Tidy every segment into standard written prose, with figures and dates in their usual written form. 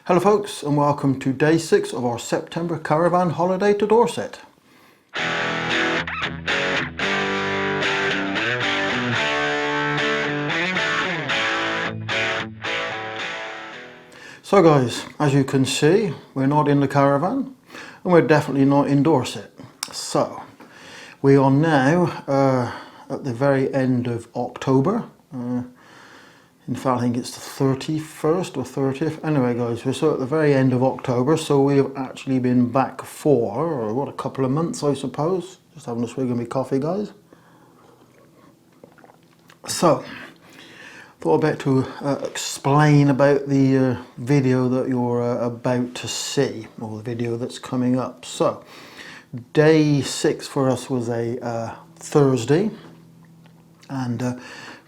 Hello folks, and welcome to day 6 of our September caravan holiday to Dorset. So guys, as you can see, we're not in the caravan and we're definitely not in Dorset. So we are now at the very end of October. In fact, I think it's the 31st or 30th. Anyway guys, we're so at the very end of October, so we have actually been back for, a couple of months I suppose. Just having a swig of my coffee guys. So, thought I'd better to explain about the video that you're about to see, or the video that's coming up. So, day 6 for us was a Thursday, and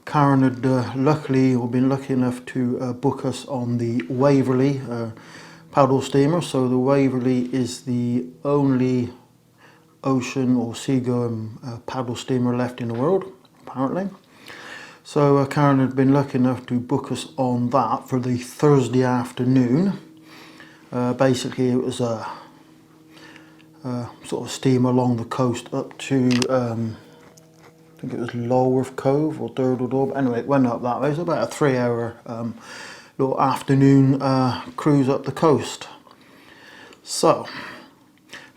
Karen had luckily been lucky enough to book us on the Waverley paddle steamer. So the Waverley is the only ocean or seagoing paddle steamer left in the world, apparently. So Karen had been lucky enough to book us on that for the Thursday afternoon. Basically it was a sort of steamer along the coast up to I think it was Lulworth Cove or Dorset, but anyway, it went up that way. It was about a 3-hour little afternoon cruise up the coast. So,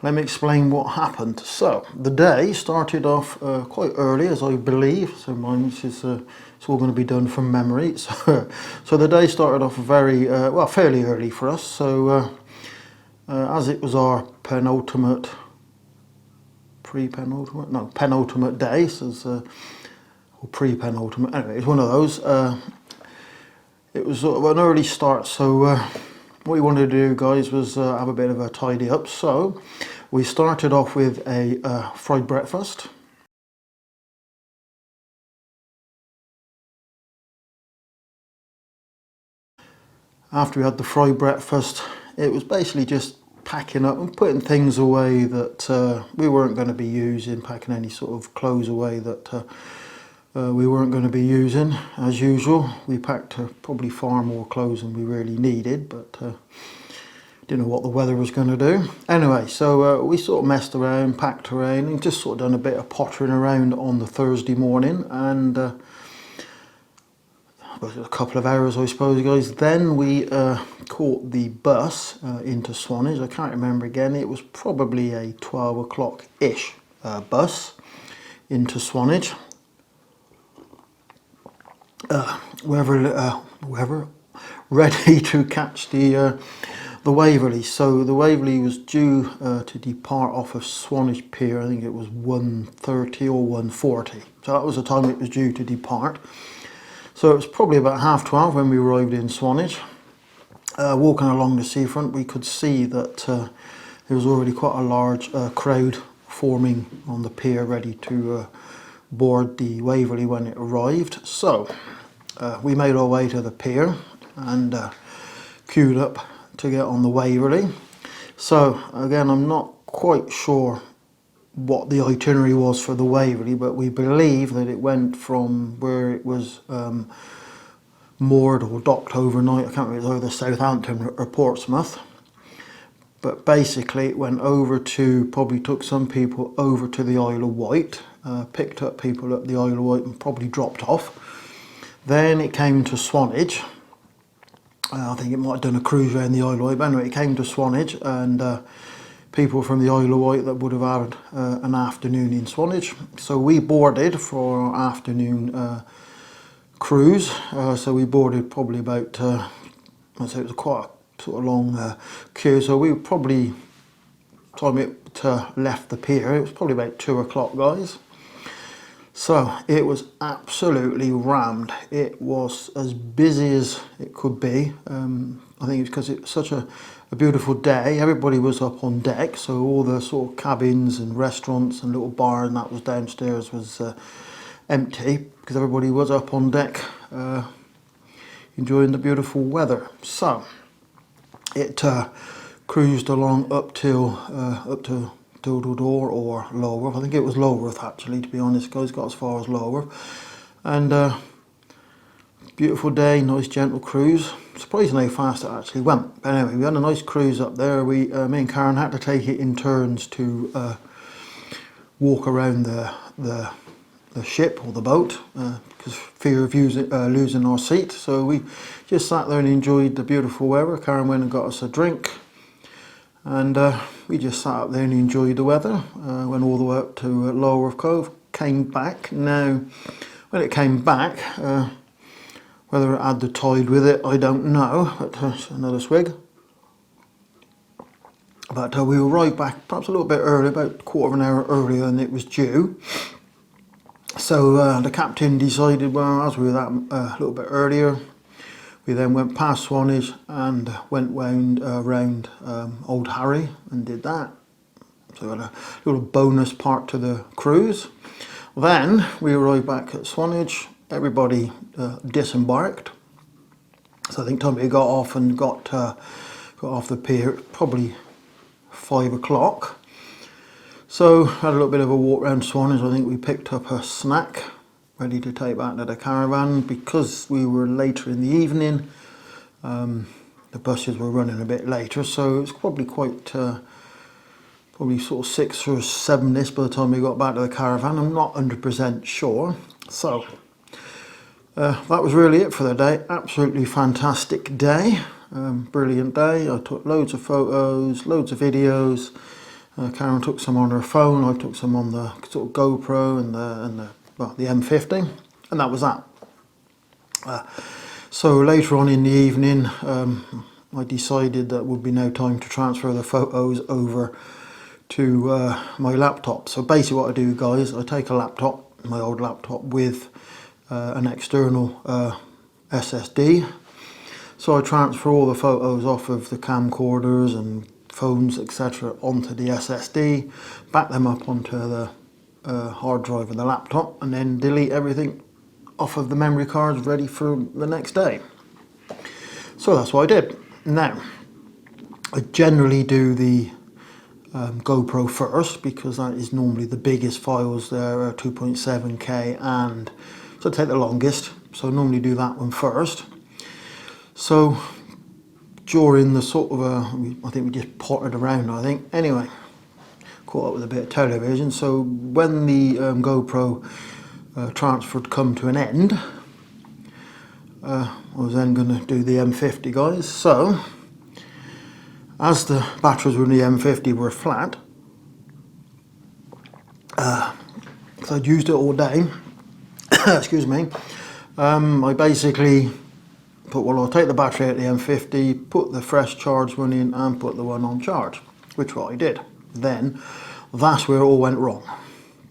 let me explain what happened. So, the day started off quite early, as I believe. So, mine is it's all going to be done from memory. So, the day started off very fairly early for us. So, as it was our penultimate day, so or pre-penultimate, anyway, it's one of those. It was sort of an early start, so what we wanted to do guys was have a bit of a tidy up. So we started off with a fried breakfast. After we had the fried breakfast, it was basically just packing up and putting things away that we weren't going to be using, packing any sort of clothes away that we weren't going to be using. As usual, we packed probably far more clothes than we really needed, but didn't know what the weather was going to do. Anyway, so we sort of messed around, packed around, and just sort of done a bit of pottering around on the Thursday morning, and a couple of hours I suppose guys. Then we caught the bus into Swanage. I can't remember again, it was probably a 12 o'clock ish bus into Swanage. Whoever ready to catch the Waverley. So the Waverley was due to depart off of Swanage pier. I think it was 1:30 or 1:40. So that was the time it was due to depart. So it was probably about 12:30 when we arrived in Swanage. Walking along the seafront, we could see that there was already quite a large crowd forming on the pier, ready to board the Waverley when it arrived. So we made our way to the pier and queued up to get on the Waverley. So again, I'm not quite sure what the itinerary was for the Waverley, but we believe that it went from where it was moored or docked overnight. I can't remember, it was either Southampton or Portsmouth, but basically it went over to, probably took some people over to the Isle of Wight, picked up people at the Isle of Wight and probably dropped off. Then it came to Swanage. I think it might have done a cruise around the Isle of Wight, but anyway, it came to Swanage, and people from the Isle of Wight that would have had an afternoon in Swanage. So we boarded for our afternoon cruise. So we boarded probably about, I'd say it was quite a sort of long queue. So we probably, time it left the pier, it was probably about 2 o'clock guys. So it was absolutely rammed. It was as busy as it could be. I think it's because it was such a beautiful day. Everybody was up on deck, so all the sort of cabins and restaurants and little bars and that was downstairs was empty because everybody was up on deck enjoying the beautiful weather. So it cruised along up to Dorset or Lulworth. I think it was Lulworth actually, to be honest guys, got as far as Lulworth, and Beautiful day, nice gentle cruise. Surprising how fast it actually went. But anyway, we had a nice cruise up there. Me and Karen had to take it in turns to walk around the ship or the boat because fear of losing our seat. So we just sat there and enjoyed the beautiful weather. Karen went and got us a drink, and we just sat up there and enjoyed the weather. Went all the way up to Lulworth Cove. Came back. Now, when it came back, whether it had the tide with it, I don't know. But another swig. But we arrived back perhaps a little bit early, about a quarter of an hour earlier than it was due. So the captain decided, well, as we were that a little bit earlier, we then went past Swanage and went round Old Harry and did that. So we had a little bonus part to the cruise. Then we arrived back at Swanage. Everybody disembarked. So I think Tommy got off and got off the pier probably 5 o'clock. So had a little bit of a walk around Swanage. I think we picked up a snack ready to take back to the caravan because we were later in the evening. The buses were running a bit later, so it was probably probably sort of 6 or 7-ish by the time we got back to the caravan. I'm not 100% sure. So that was really it for the day. Absolutely fantastic day. Brilliant day. I took loads of photos, loads of videos. Karen took some on her phone. I took some on the sort of GoPro and the M50, and that was that. So later on in the evening, I decided that would be now time to transfer the photos over to my laptop. So basically what I do, guys, I take a laptop, my old laptop, with an external SSD. So I transfer all the photos off of the camcorders and phones, etc., onto the SSD, back them up onto the hard drive of the laptop, and then delete everything off of the memory cards ready for the next day. So that's what I did. Now, I generally do the GoPro first because that is normally the biggest files there, 2.7K, and so take the longest. So I normally do that one first. So during the sort of I think we just potted around, I think. Anyway, caught up with a bit of television. So when the GoPro transfer had come to an end, I was then going to do the M50, guys. So as the batteries in the M50 were flat, because I'd used it all day, excuse me, I basically I'll take the battery out of the M50, put the fresh charge one in and put the one on charge, which what I did. Then that's where it all went wrong,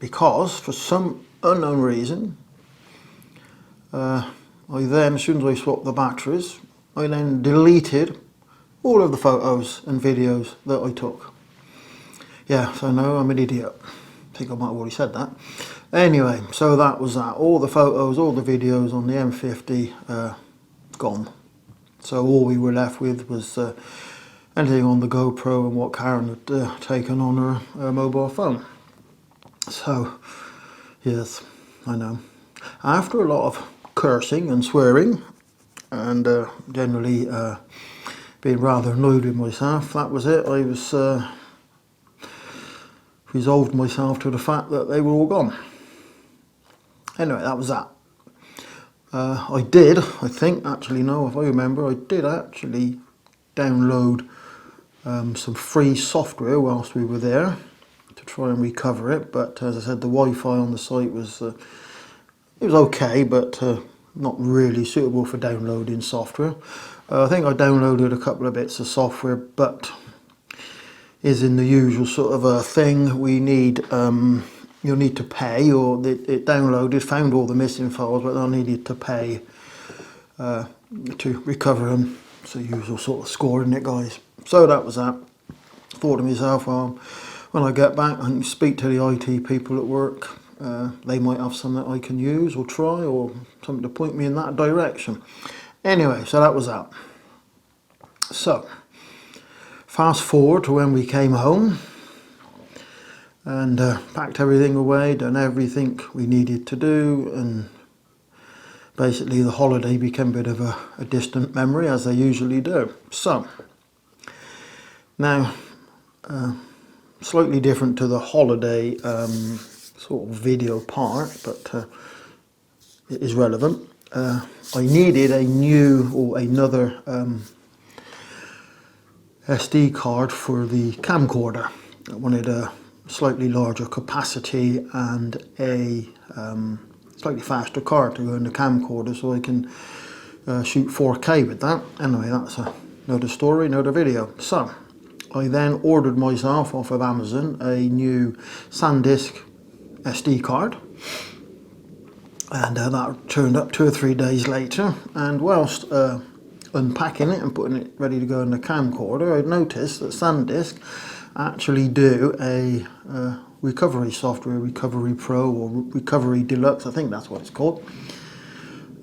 because for some unknown reason, I then, as soon as I swapped the batteries, I then deleted all of the photos and videos that I took. Yeah, so no, I'm an idiot. I think I might have already said that. Anyway, so that was that. All the photos, all the videos on the M50 gone. So all we were left with was anything on the GoPro and what Karen had taken on her mobile phone. So, yes, I know. After a lot of cursing and swearing and generally being rather annoyed with myself, that was it. I was resolved myself to the fact that they were all gone. Anyway, that was that. I did, I think, actually, no, if I remember, I did actually download some free software whilst we were there to try and recover it, but as I said, the Wi-Fi on the site was, it was okay, but not really suitable for downloading software. I think I downloaded a couple of bits of software, but is in the usual sort of a thing, we need, you'll need to pay, or it downloaded, found all the missing files, but I needed to pay to recover them. It's the usual sort of score, isn't it, guys? So that was that. Thought to myself, well, when I get back, I can speak to the IT people at work. They might have something that I can use or try, or something to point me in that direction. Anyway, so that was that. So, fast forward to when we came home and packed everything away, done everything we needed to do, and basically the holiday became a bit of a distant memory, as they usually do. So now, slightly different to the holiday sort of video part, but it is relevant. I needed a new or another SD card for the camcorder. I wanted a slightly larger capacity and a slightly faster card to go in the camcorder, so I can shoot 4K with that. Anyway, that's another story, another video. So I then ordered myself off of Amazon a new SanDisk SD card, and that turned up 2 or 3 days later, and whilst unpacking it and putting it ready to go in the camcorder, I noticed that SanDisk actually do a recovery software, Recovery Pro or Recovery Deluxe, I think that's what it's called.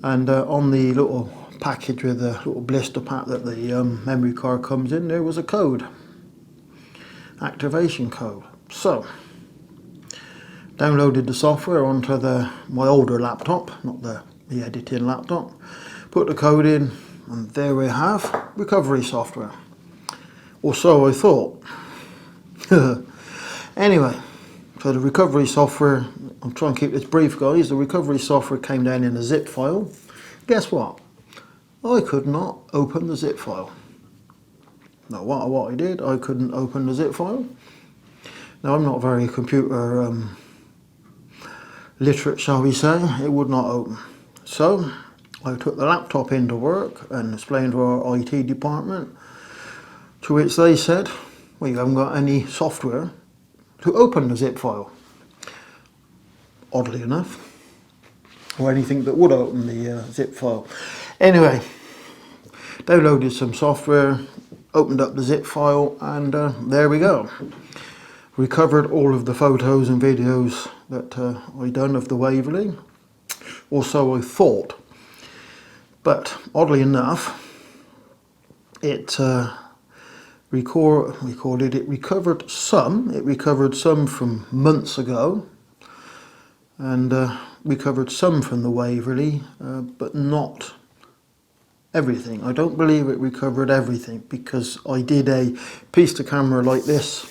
And on the little package with the little blister pack that the memory card comes in, there was a code, activation code. So downloaded the software onto my older laptop, not the editing laptop, put the code in, and there we have recovery software, or so I thought. Anyway, so the recovery software, I'm trying to keep this brief guys, the recovery software came down in a zip file. Guess what? I could not open the zip file. Now what I did, I couldn't open the zip file. Now I'm not very computer literate, shall we say. It would not open. So I took the laptop into work and explained to our IT department, to which they said, well, you haven't got any software to open the zip file, oddly enough, or anything that would open the zip file. Anyway, downloaded some software, opened up the zip file, and there we go. Recovered all of the photos and videos that I done of the Waverley, or so I thought. But oddly enough, it recovered some from months ago, and recovered some from the Waverley, but not everything. I don't believe it recovered everything, because I did a piece to camera like this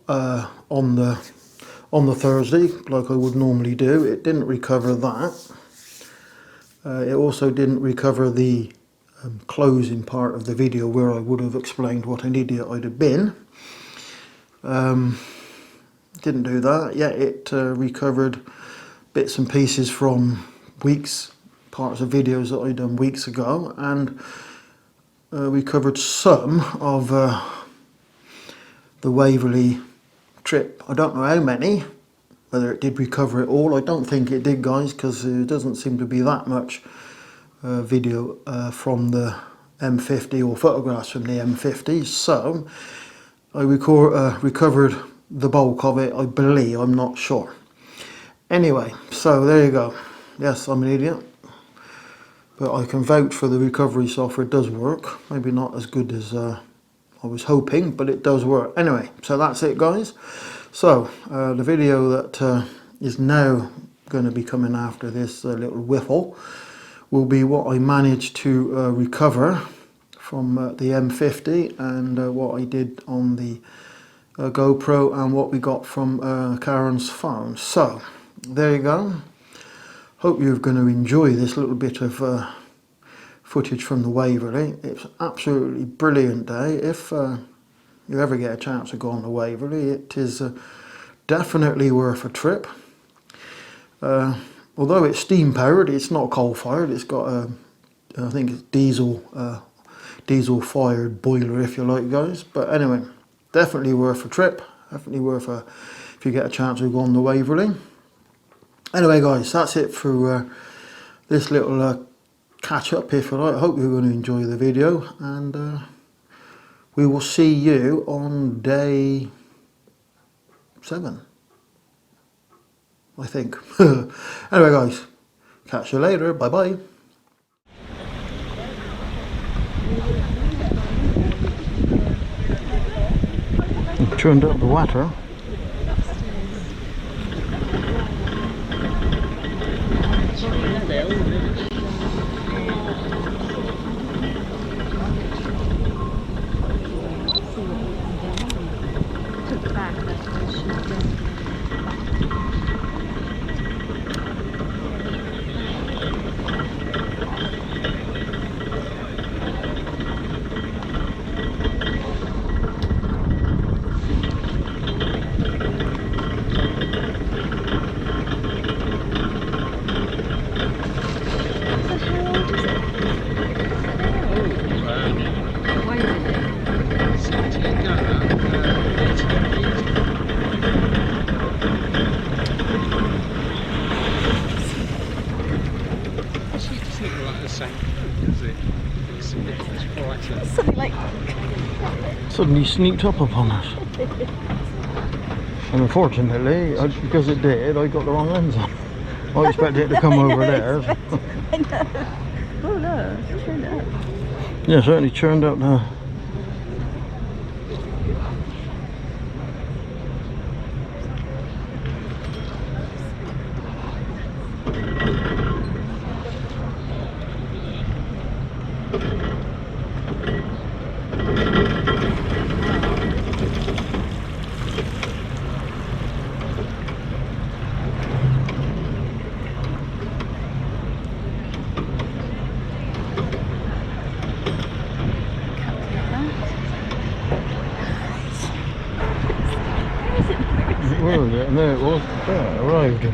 on the Thursday, like I would normally do. It didn't recover that. It also didn't recover the closing part of the video, where I would have explained what an idiot I'd have been. Didn't do that. Yeah, it recovered bits and pieces from parts of videos that I'd done weeks ago, and recovered some of the Waverley trip. I don't know how many, whether it did recover it all. I don't think it did, guys, because there doesn't seem to be that much video from the M50 or photographs from the M50. So I recovered the bulk of it, I believe. I'm not sure. Anyway, so there you go. Yes, I'm an idiot, but I can vouch for the recovery software. It does work. Maybe not as good as I was hoping, but it does work. Anyway, so that's it, guys. So the video that is now going to be coming after this little whiffle will be what I managed to recover from the M50, and what I did on the GoPro, and what we got from Karen's phone. So there you go. Hope you're going to enjoy this little bit of footage from the Waverley. It's an absolutely brilliant day. If you ever get a chance to go on the Waverley, it is definitely worth a trip. Although it's steam powered, it's not coal fired. It's got I think it's diesel fired boiler, if you like, guys. But anyway, definitely worth a trip. Definitely worth if you get a chance to go on the Waverley. Anyway, guys, that's it for this little catch up, if you like. I hope you're going to enjoy the video, and we will see you on day 7, I think. Anyway, guys, catch you later. Bye bye. Turned up the water. suddenly sneaked up upon us. And unfortunately, because it did, I got the wrong lens on. I expected it to come over there. I know. Oh no, it's turned up. Yeah, certainly churned up the... Where was it? And there it was. There it arrived.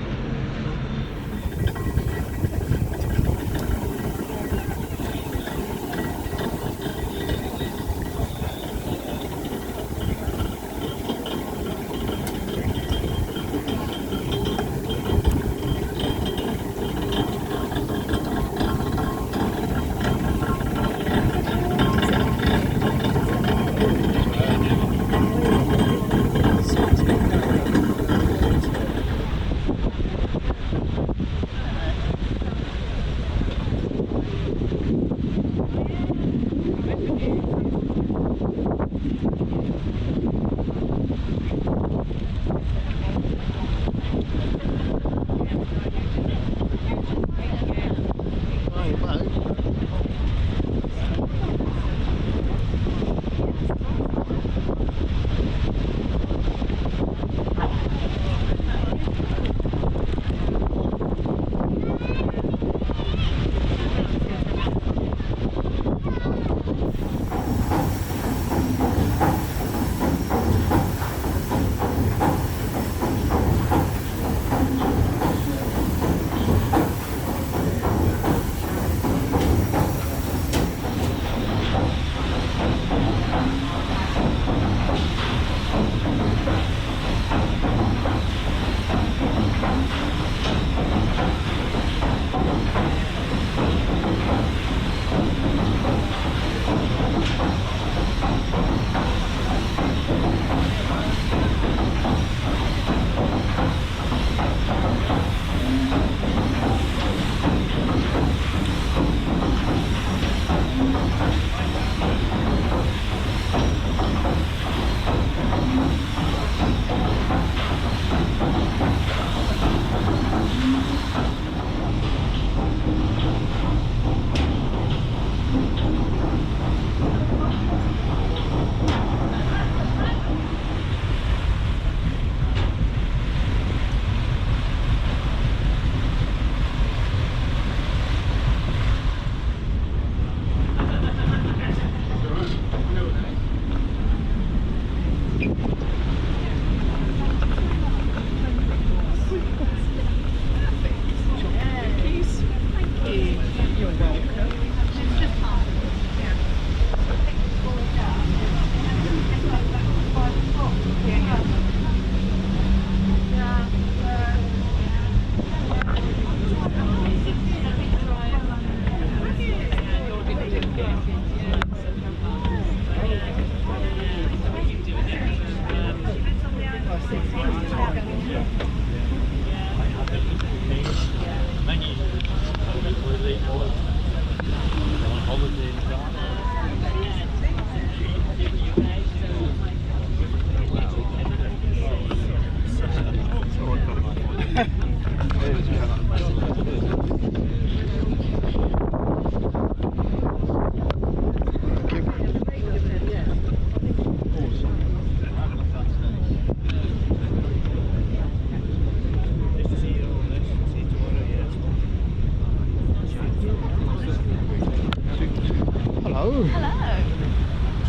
Hello. Hello.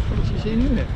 Fancy seeing you here.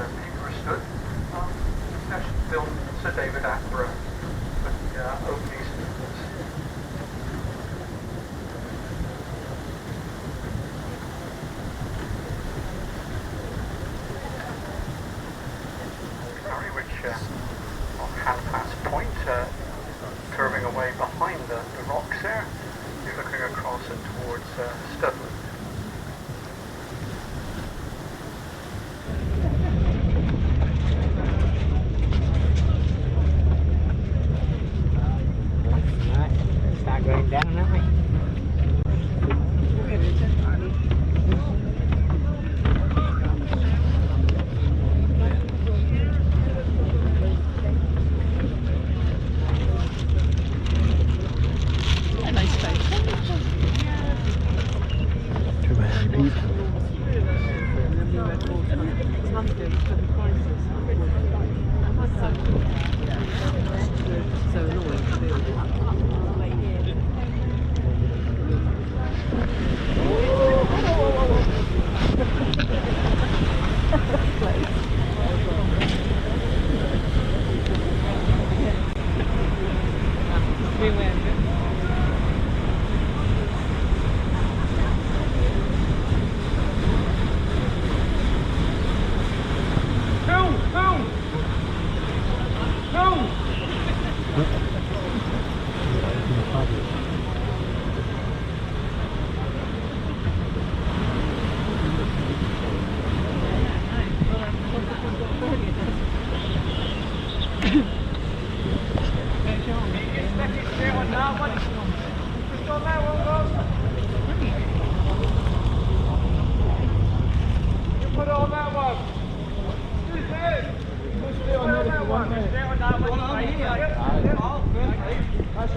people were stood. That's film Sir David Attenborough with the opening sequence. Which on Handpass Point, curving away behind the rocks there, you're looking across it towards Studland. Right, start going down, aren't we? A nice place. Too many people. So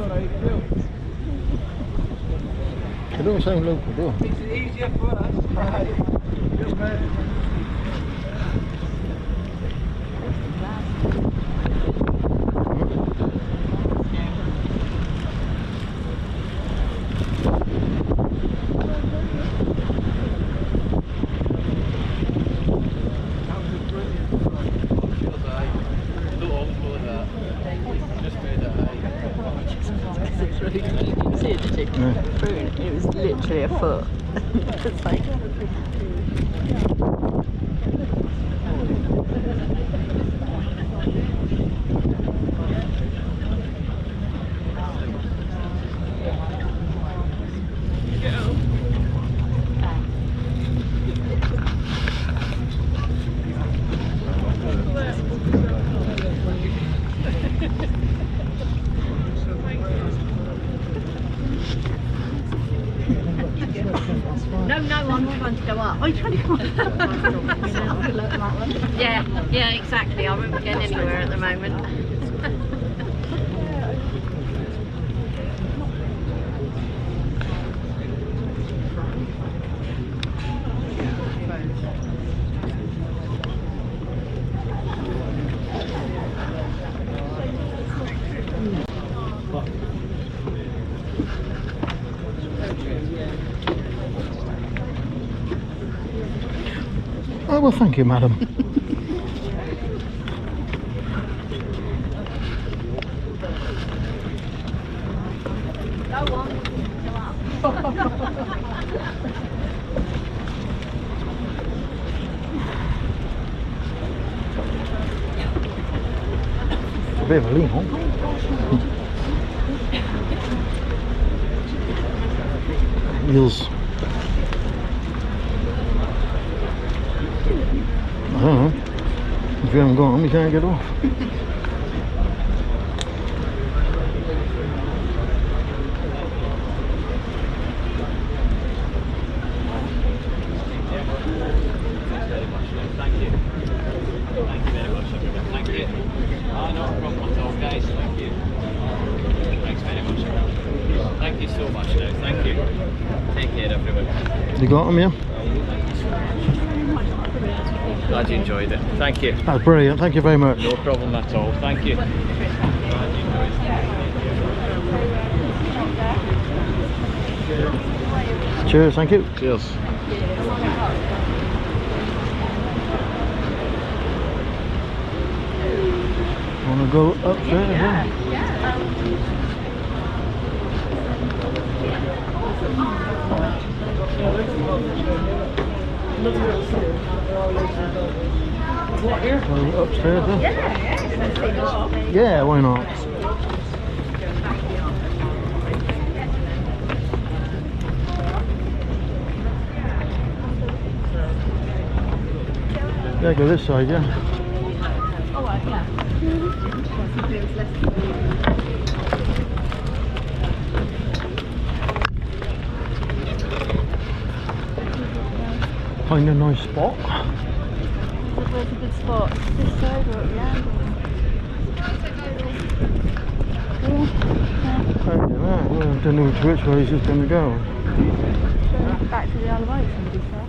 annoying to do. They don't sound local, do they? Makes it easier for us. See it, did you? Yeah. Brilliant. It was literally a foot. It's like. No, I'm trying to go up. Oh, you're trying to go up? Yeah, exactly. I won't be getting anywhere at the moment. Oh, well, thank you, madam. Go on. Go up. A bit of a lean on. Wheels. I don't know. If you haven't got them, you can't get off. You got them, yeah? Glad you enjoyed it. Thank you. That's brilliant. Thank you very much. No problem at all. Thank you. Glad you enjoyed it. Cheers, thank you. Cheers. Want to go upstairs? Yeah. Go upstairs then? Yeah. Yeah, why not? Yeah, go this side, yeah. Oh, right, yeah. Find a nice spot. Where's a good spot? This side or at the end? I don't know which way he's just going to go. Back to the Isle of Wight, somebody said.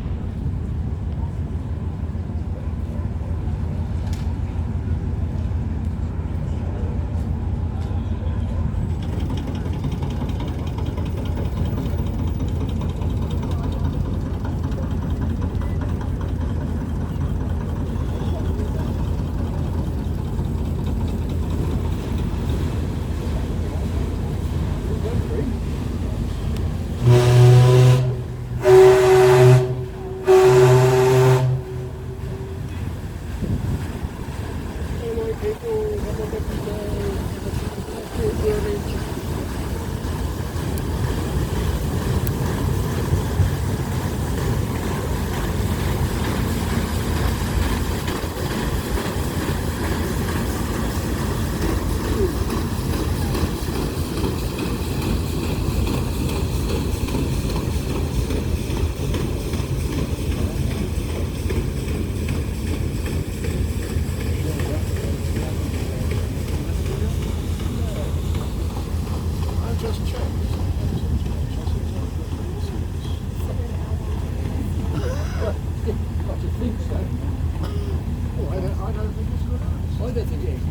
I don't think it's good. I don't think it is.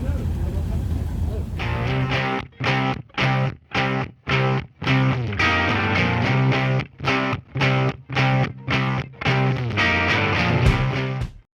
No.